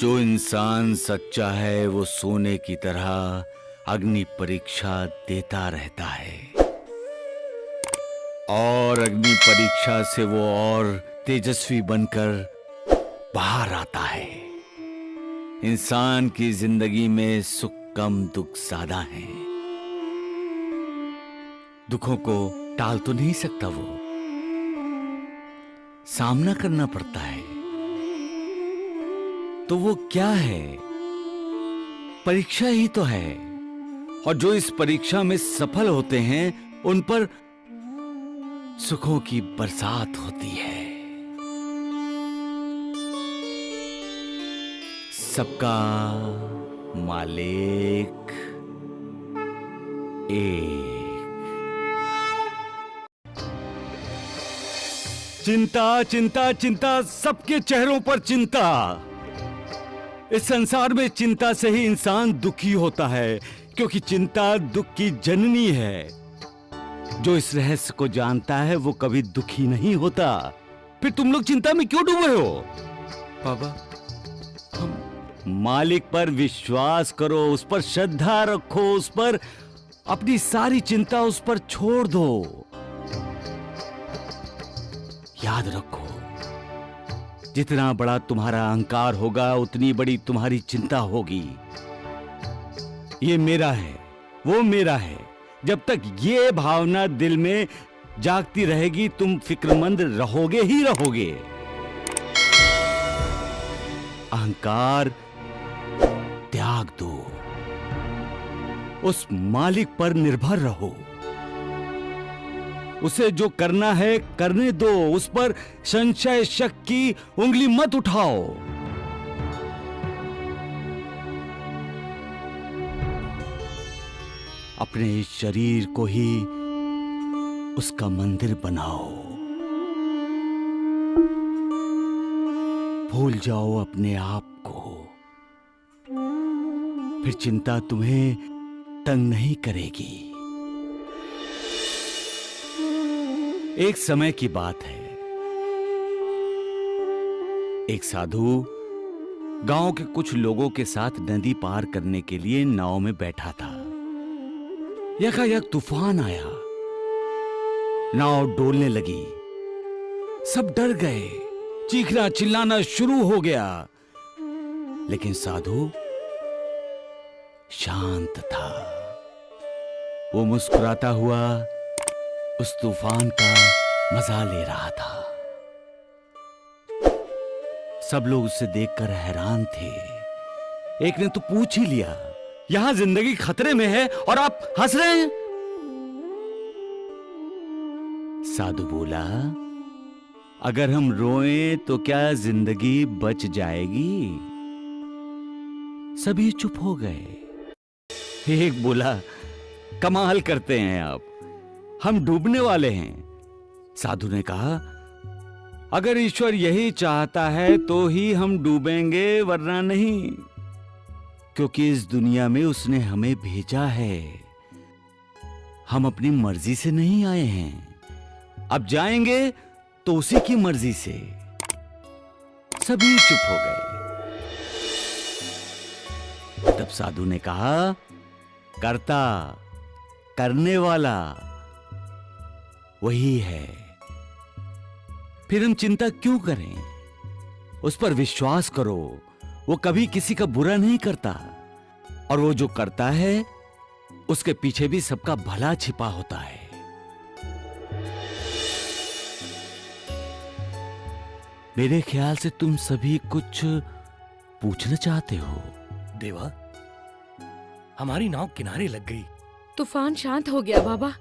जो इंसान सच्चा है वो सोने की तरह अग्नि परीक्षा देता रहता है और अग्नि परीक्षा से वो और तेजस्वी बनकर बाहर आता है। इंसान की जिंदगी में सुख कम दुख ज्यादा है। दुखों को टाल तो नहीं सकता, वो सामना करना पड़ता है। तो वो क्या है? परीक्षा ही तो है। और जो इस परीक्षा में सफल होते हैं उन पर सुखों की बरसात होती है। सबका मालिक एक। चिंता चिंता चिंता, सबके चेहरों पर चिंता। इस संसार में चिंता से ही इंसान दुखी होता है, क्योंकि चिंता दुख की जननी है। जो इस रहस्य को जानता है वो कभी दुखी नहीं होता। फिर तुम लोग चिंता में क्यों डूबे हो? बाबा, मालिक पर विश्वास करो, उस पर श्रद्धा रखो, उस पर अपनी सारी चिंता उस पर छोड़ दो। याद रखो, जितना बड़ा तुम्हारा अहंकार होगा उतनी बड़ी तुम्हारी चिंता होगी। ये मेरा है, वो मेरा है, जब तक ये भावना दिल में जागती रहेगी तुम फिक्रमंद रहोगे ही रहोगे। अहंकार त्याग दो, उस मालिक पर निर्भर रहो। उसे जो करना है करने दो, उस पर संशय शक की उंगली मत उठाओ। अपने इस शरीर को ही उसका मंदिर बनाओ। भूल जाओ अपने आप को, फिर चिंता तुम्हें तंग नहीं करेगी। एक समय की बात है, एक साधु गांव के कुछ लोगों के साथ नदी पार करने के लिए नाव में बैठा था। यकायक तूफान आया, नाव डोलने लगी। सब डर गए, चीखना चिल्लाना शुरू हो गया। लेकिन साधु शांत था। वो मुस्कुराता हुआ उस तूफान का मजा ले रहा था। सब लोग उसे देखकर हैरान थे। एक ने तो पूछ ही लिया, यहां जिंदगी खतरे में है और आप हंस रहे हैं? साधु बोला, अगर हम रोएं तो क्या जिंदगी बच जाएगी? सभी चुप हो गए। एक बोला, कमाल करते हैं आप, हम डूबने वाले हैं। साधु ने कहा, अगर ईश्वर यही चाहता है तो ही हम डूबेंगे, वरना नहीं, क्योंकि इस दुनिया में उसने हमें भेजा है। हम अपनी मर्जी से नहीं आए हैं, अब जाएंगे तो उसी की मर्जी से। सभी चुप हो गए। तब साधु ने कहा, कर्ता करने वाला वही है, फिर हम चिंता क्यों करें? उस पर विश्वास करो, वो कभी किसी का बुरा नहीं करता, और वो जो करता है उसके पीछे भी सबका भला छिपा होता है। मेरे ख्याल से तुम सभी कुछ पूछना चाहते हो। देवा, हमारी नाव किनारे लग गई। तूफान शांत हो गया बाबा।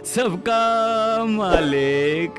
सबका मालिक।